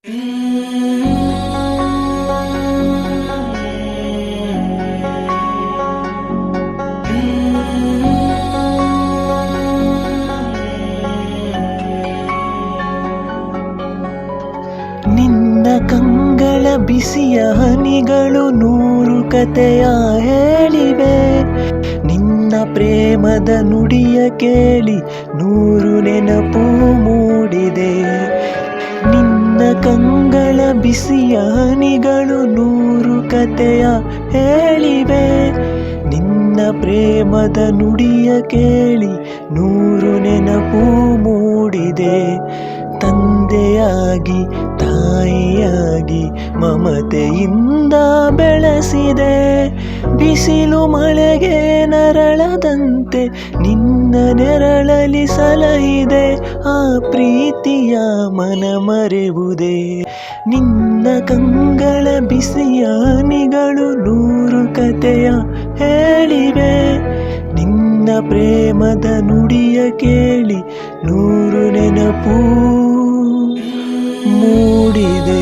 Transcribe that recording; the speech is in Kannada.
ನಿನ್ನ ಕಂಗಳ ಬಿಸಿಯ ಹನಿಗಳು 100 ಕಥೆಯ ಹೇಳಿವೆ. ನಿನ್ನ ಪ್ರೇಮದ ನುಡಿಯ ಕೇಳಿ 100 ನೆನಪು ಮೂಡಿದೆ. ನಿನ್ನ ಕಂಗಳ ಬಿಸಿಯ ಹನಿಗಳು 100 ಕಥೆಯ ಹೇಳಿವೆ. ನಿನ್ನ ಪ್ರೇಮದ ನುಡಿಯ ಕೇಳಿ 100 ನೆನಪು ಮೂಡಿದೆ. ತಂದೆಯಾಗಿ ತಾಯಿಯಾಗಿ ಮಮತೆಯಿಂದ ಬೆಳೆಸಿದೆ. ಬಿಸಿಲು ಮಳೆಗೆ ನರಳದಂತೆ ನಿನ್ನ ನೆರಳಲಿ ಸಲಹಿದೆ. ಆ ಪ್ರೀತಿಯ ಮನ ಮರೆವುದೇ. ನಿನ್ನ ಕಂಗಳ ಬಿಸಿಯ ಹನಿಗಳು 100 ಕಥೆಯ ಹೇಳಿವೆ. ನಿನ್ನ ಪ್ರೇಮದ ನುಡಿಯ ಕೇಳಿ 100 ನೆನಪು ಮೂಡಿದೆ.